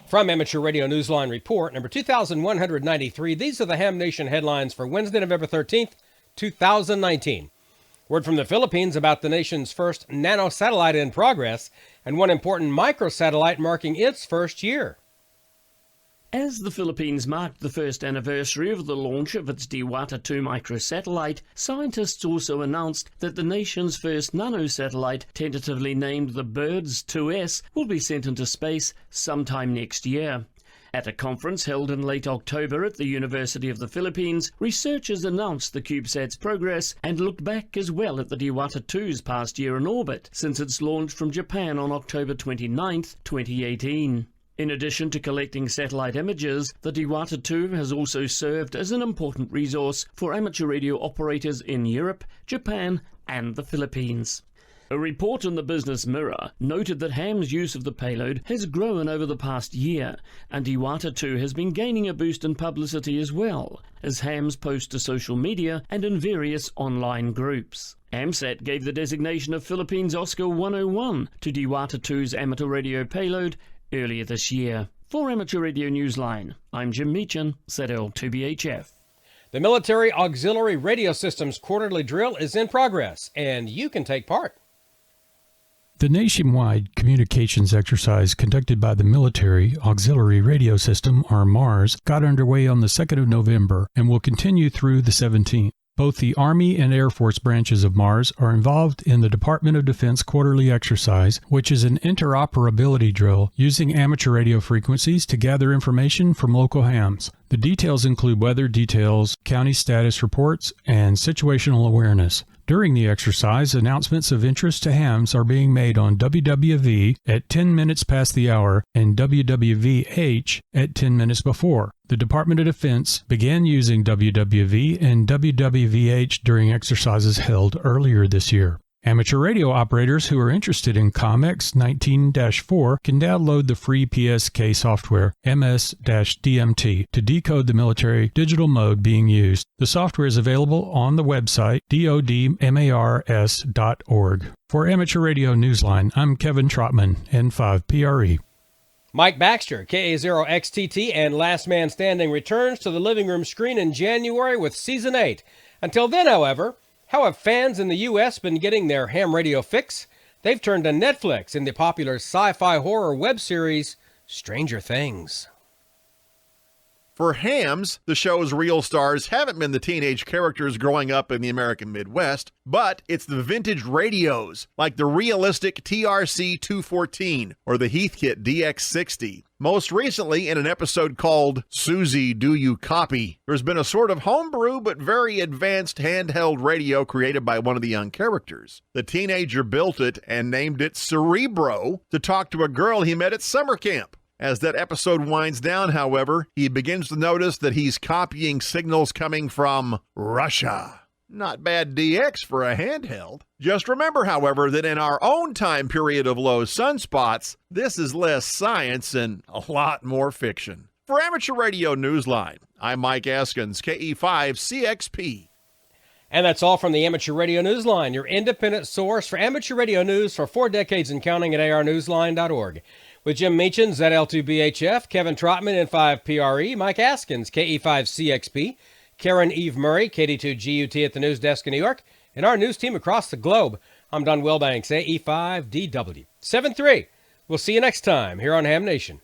From Amateur Radio Newsline Report, number 2193, these are the Ham Nation headlines for Wednesday, November 13th, 2019. Word from the Philippines about the nation's first Nano satellite in progress, and one important microsatellite marking its first year. As the Philippines marked the first anniversary of the launch of its Diwata 2 microsatellite, scientists also announced that the nation's first nanosatellite, tentatively named the Birds 2S, will be sent into space sometime next year. At a conference held in late October at the University of the Philippines, researchers announced the CubeSat's progress and looked back as well at the Diwata 2's past year in orbit since its launch from Japan on October 29, 2018. In addition to collecting satellite images, the Diwata 2 has also served as an important resource for amateur radio operators in Europe, Japan and the Philippines. A report in the Business Mirror noted that Ham's use of the payload has grown over the past year, and Diwata 2 has been gaining a boost in publicity as well, as hams post to social media and in various online groups. AMSAT gave the designation of Philippines Oscar 101 to Diwata 2's amateur radio payload earlier this year. For Amateur Radio Newsline, I'm Jim Meechan, ZL2BHF. The Military Auxiliary Radio Systems quarterly drill is in progress, and you can take part. The nationwide communications exercise conducted by the Military Auxiliary Radio System, or MARS, got underway on the 2nd of November and will continue through the 17th. Both the Army and Air Force branches of MARS are involved in the Department of Defense quarterly exercise, which is an interoperability drill using amateur radio frequencies to gather information from local hams. The details include weather details, county status reports, and situational awareness. During the exercise, announcements of interest to hams are being made on WWV at 10 minutes past the hour and WWVH at 10 minutes before. The Department of Defense began using WWV and WWVH during exercises held earlier this year. Amateur radio operators who are interested in COMEX 19-4 can download the free PSK software MS-DMT to decode the military digital mode being used. The software is available on the website dodmars.org. For Amateur Radio Newsline, I'm Kevin Trotman, N5PRE. Mike Baxter, KA0XTT, and Last Man Standing returns to the living room screen in January with Season 8. Until then, however, how have fans in the U.S. been getting their ham radio fix? They've turned to Netflix in the popular sci-fi horror web series Stranger Things. For hams, the show's real stars haven't been the teenage characters growing up in the American Midwest, but it's the vintage radios, like the realistic TRC-214 or the Heathkit DX60. Most recently, in an episode called Susie, Do You Copy? There's been a sort of homebrew but very advanced handheld radio created by one of the young characters. The teenager built it and named it Cerebro to talk to a girl he met at summer camp. As that episode winds down, however, he begins to notice that he's copying signals coming from Russia. Not bad DX for a handheld. Just remember, however, that in our own time period of low sunspots, this is less science and a lot more fiction. For Amateur Radio Newsline, I'm Mike Askins, KE5CXP. And that's all from the Amateur Radio Newsline, your independent source for amateur radio news for 4 decades and counting at arnewsline.org. With Jim Meechan, ZL2BHF, Kevin Trotman, N5PRE, Mike Askins, KE5CXP, Karen Eve Murray, KD2GUT at the news desk in New York, and our news team across the globe. I'm Don Wellbanks, AE5DW. 7-3. We'll see you next time here on Ham Nation.